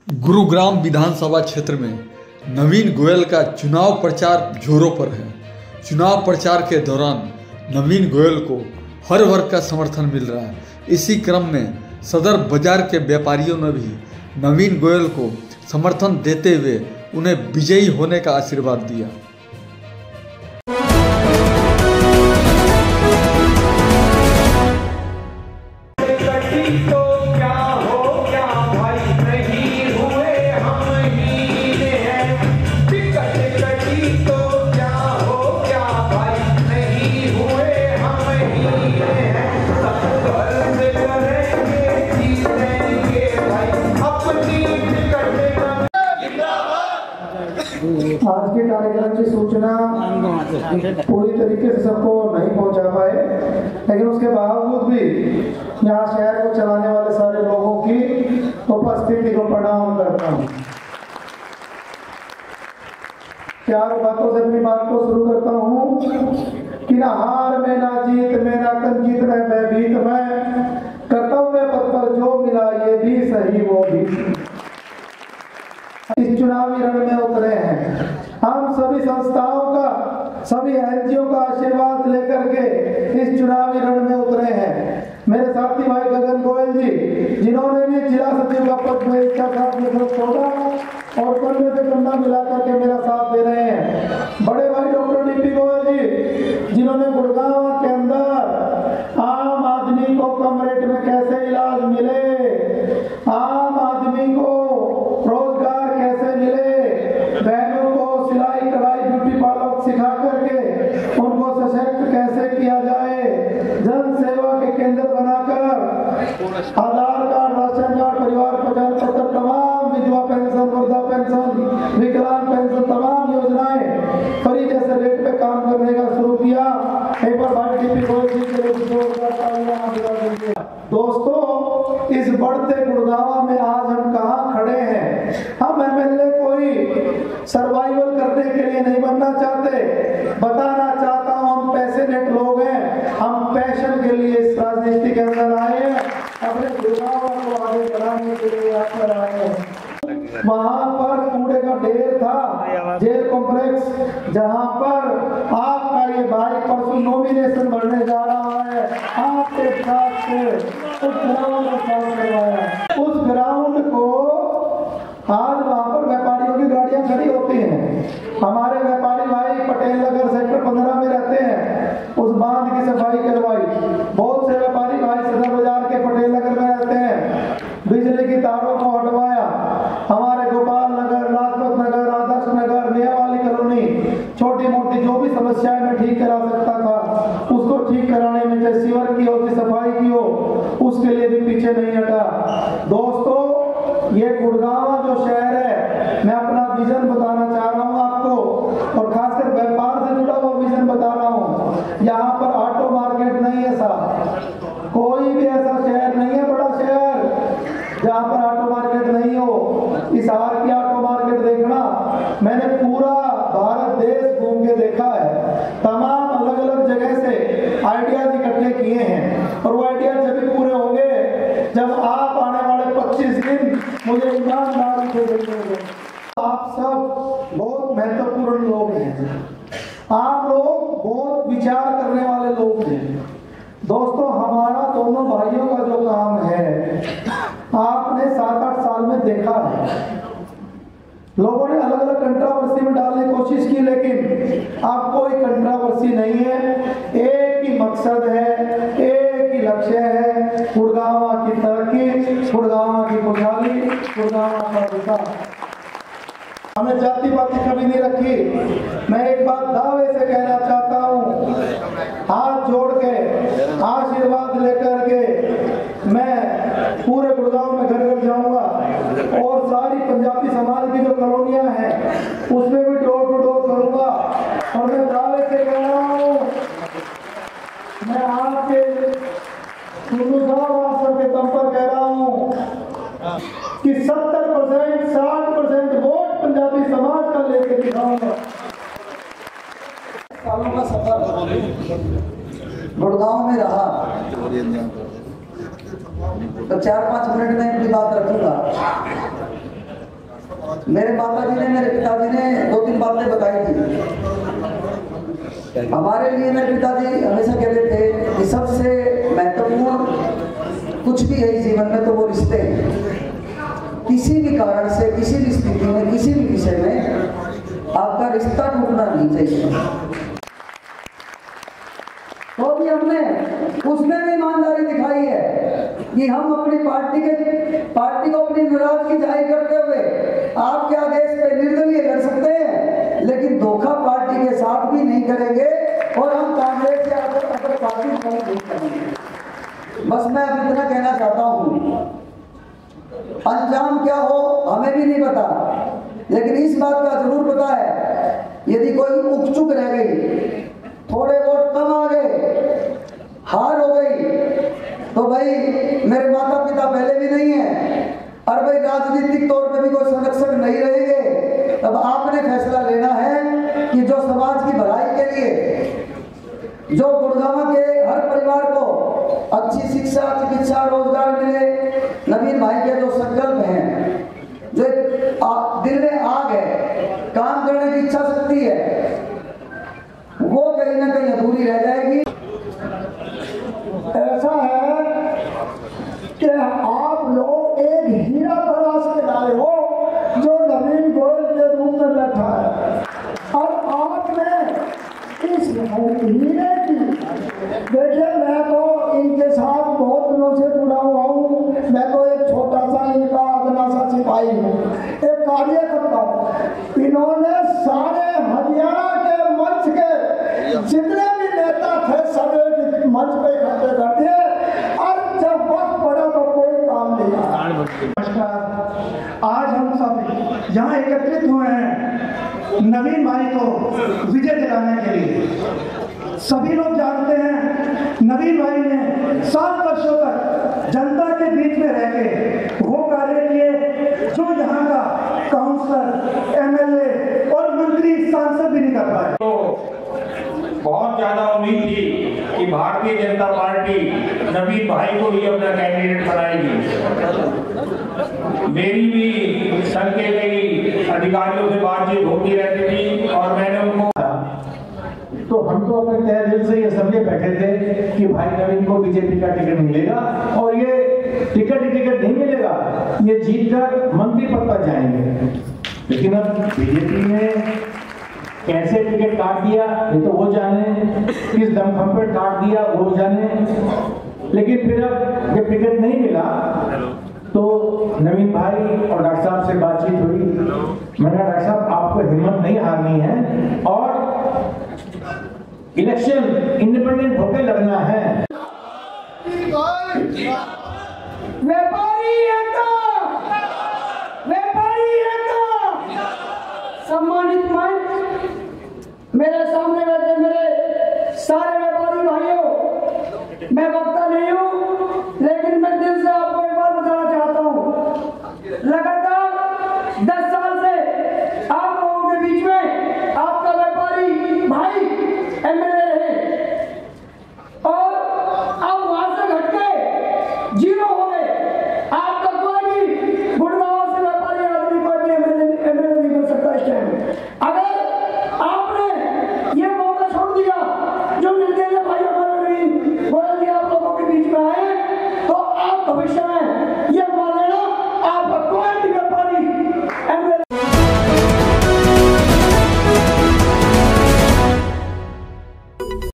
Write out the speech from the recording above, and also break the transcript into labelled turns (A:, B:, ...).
A: गुरुग्राम विधानसभा क्षेत्र में नवीन गोयल का चुनाव प्रचार जोरों पर है। चुनाव प्रचार के दौरान नवीन गोयल को हर वर्ग का समर्थन मिल रहा है। इसी क्रम में सदर बाजार के व्यापारियों ने भी नवीन गोयल को समर्थन देते हुए उन्हें विजयी होने का आशीर्वाद दिया।
B: आज के कार्यक्रम की सूचना पूरी तरीके से सबको नहीं पहुंचा पाए, लेकिन उसके बावजूद भी यहाँ शहर को चलाने वाले सारे लोगों की उपस्थिति को प्रणाम करता हूँ। चार बातों से अपनी बात को शुरू करता हूँ कि ना हार में ना जीत में ना कंजीत में भयभीत में कर्तव्य पथ पर जो मिला ये भी सही वो भी। इस चुनावी रण में उतरे हैं हम सभी संस्थाओं का, सभी एनजीओ का आशीर्वाद लेकर के इस चुनावी रण में उतरे हैं। मेरे साथी भाई गगन गोयल जी, जिन्होंने भी जिला सचिव का पद में इच्छा साथ में छोड़ा और कंधे से कंधा मिलाकर के मेरा साथ दे रहे हैं। बड़े भाई डॉक्टर डीपी गोयल जी, जिन्होंने गुड़गांव के अंदर आम आदमी को कम रेट में कैसे इलाज मिले, आम आदमी को रोजगार कैसे मिले, बहनों को सिलाई कढ़ाई ब्यूटी पार्लर सिखा करके उनको सशक्त कैसे किया जाए, जन सेवा के केंद्र बनाकर आधार कार्ड, राशन कार्ड, परिवार पहचान पत्र, तमाम विधवा पेंशन, वृद्धा पेंशन, विकलांग पेंशन, तमाम योजनाएं फ्री जैसे रेट पे काम करने का शुरू किया। एक बार भाई डीपी गोयल जी के लिए दोस्तों, इस बढ़ते गुड़गांव में आज हम कहाँ खड़े हैं। हम एमएलए कोई सर्वाइवल करने के लिए नहीं बनना चाहते। बताना चाहता हूँ हम पैशनेट लोग हैं, हम पैशन के लिए इस राजनीति के अंदर आए हैं, अपने गुड़गांव को आगे बढ़ाने के लिए यहाँ पर आए हैं। वहाँ पर कूड़े का ढेर था, जेल कॉम्प्लेक्स, जहाँ पर आपका ये भाई परसों नॉमिनेशन भरने जा रहा है, आपके साथ से उस ग्राउंड में साफ करवाया। उस ग्राउंड को आज वहाँ पर व्यापारियों की गाड़ियाँ खड़ी होती हैं। हमारे व्यापारी भाई पटेल नगर सेक्टर 15 में रहते हैं, उस बांध की सफाई करवाई। बहुत से व्यापारी भाई सदर बाजार के पटेल नगर में रहते हैं, बिजली की तारों को हटवाया। हमारे गोपाल नगर, लाजपत नगर, आदर्श नगर, नियावाली कॉलोनी, छोटी मोटी जो भी समस्याएं मैं ठीक करा सकता था उसको ठीक कराने में, चाहे सीवर की हो, सफाई की हो, उसके लिए भी पीछे नहीं हटा। दोस्तों, ये गुड़गांव जो शहर है, मैं अपना विजन बताना चाह रहा हूँ आपको, और खासकर व्यापार से जुड़ा हुआ विजन बता रहा हूँ। यहाँ पर ऑटो मार्केट नहीं है साहब, कोई भी ऐसा शहर नहीं है, बड़ा शहर जहाँ पर ऑटो मार्केट नहीं हो। इस हार की ऑटो मार्केट देखना, मैंने पूरा भारत देश घूम के देखा है, तमाम अलग अलग जगह से आइडियाज इकट्ठे किए हैं, और वो आइडिया जब भी पूरे होंगे जब आप आने वाले 25 दिन मुझे ईमानदारी से देंगे। आप सब बहुत महत्वपूर्ण लोग हैं, आप लोग बहुत विचार करने वाले लोग हैं। दोस्तों, हमारा दोनों भाइयों का जो काम है आपने 7-8 साल में देखा है। लोगों ने अलग अलग कंट्रोवर्सी में डालने की कोशिश की, लेकिन अब कोई कंट्रोवर्सी नहीं है। एक ही मकसद है, एक ही लक्ष्य है, गुड़गांव की तरक्की, गुड़गांव की खुशहाली, गुड़गांव का विकास। हमने जाति पाति कभी नहीं रखी। मैं एक बात दावे से कहना चाहता हूँ, हाथ जोड़ के आशीर्वाद लेकर के मैं पूरे गुड़गांव में घर घर जाऊंगा, और सारी पंजाबी समाज की जो कॉलोनियां हैं उसमें भी डोर टू डोर करूंगा। और मैं दावे से कह रहा हूँ, मैं आपके के दम पर कह रहा हूँ कि 70%, 60% वोट पंजाबी समाज का लेके दिखाऊंगा। सालों का सफर गुड़गांव में रहा, तो 4-5 मिनट में अपनी बात रखूंगा।
C: मेरे माता जी ने, मेरे पिताजी ने 2-3 बातें बताई थी। हमारे लिए मेरे पिताजी हमेशा कहते थे कि सबसे महत्वपूर्ण कुछ भी है जीवन में तो वो रिश्ते हैं। किसी भी कारण से, किसी भी स्थिति में, किसी भी विषय में आपका रिश्ता टूटना नहीं चाहिए। तो भी हमने उसमें भी ईमानदारी दिखाई है कि हम अपनी पार्टी को अपनी नाराजगी जाहिर करते हुए आपके आदेश पे निर्दलीय लड़ सकते हैं, लेकिन धोखा पार्टी के साथ भी नहीं करेंगे और हम कांग्रेस या अगर पार्टी नहीं करेंगे। बस मैं अब इतना कहना चाहता हूँ, अंजाम क्या हो हमें भी नहीं पता, लेकिन इस बात का जरूर पता है यदि कोई उकचुक रह गई, थोड़े वोट कम आ गए, हार हो गई, तो भाई मेरे माता पिता पहले भी नहीं है और भाई राजनीतिक तौर पे भी कोई संरक्षक नहीं रहेंगे। तब आपने फैसला लेना है कि जो समाज की भलाई के लिए, जो गुड़गांव के हर परिवार को अच्छी शिक्षा, चिकित्सा, रोजगार मिले, नवीन भाई के जो संकल्प हैं, जो दिल में आग है, काम करने की इच्छा शक्ति है, वो कहीं ना कहीं अधूरी रह जाएगी।
B: ऐसा है कि आप लोग एक हीरा तलाश के लाए हो जो नवीन गोयल के रूप में बैठा है, और आपने इस हीरे की, देखिए मैं तो इनके साथ बहुत दिनों से जुड़ा हुआ हूँ, मैं तो एक छोटा सा इनका अदना सा सिपाही हूँ, एक कार्यकर्ता हूँ। इन्होंने सारे हरियाणा के मंच के जितने भी नेता थे सब मंच पे इकट्ठे कर दिए, और जब वक्त पड़ा तो कोई काम नहीं आया। नमस्कार, आज हम सब यहाँ एकत्रित हुए हैं नवीन भाई को विजय दिलाने के लिए। सभी लोग जानते हैं नवीन भाई ने 7 वर्षों तक जनता के बीच में रह के वो कार्य किए जो यहाँ का काउंसलर, MLA और मंत्री, सांसद भी नहीं कर पाए।
D: तो बहुत ज्यादा उम्मीद थी कि भारतीय जनता पार्टी नवीन भाई को ही अपना कैंडिडेट बनाएगी। मेरी भी संघ के कई अधिकारियों से बातचीत होती रहती थी और मैंने उनको,
B: तो हम तो अपने तय दिल से ये समझे बैठे थे कि भाई नवीन को बीजेपी का टिकट मिलेगा, और ये टिकट नहीं मिलेगा, ये जीतकर मंत्री पद पर जाएंगे। लेकिन अब बीजेपी ने कैसे टिकट काट दिया ये तो वो जाने, किस दमखम पर काट दिया वो जाने, लेकिन फिर अब जब टिकट नहीं मिला तो नवीन भाई और डॉक्टर साहब से बातचीत हुई। मैंने कहा डॉक्टर साहब आपको हिम्मत नहीं हारनी है और इलेक्शन इंडिपेंडेंट होकर लड़ना है।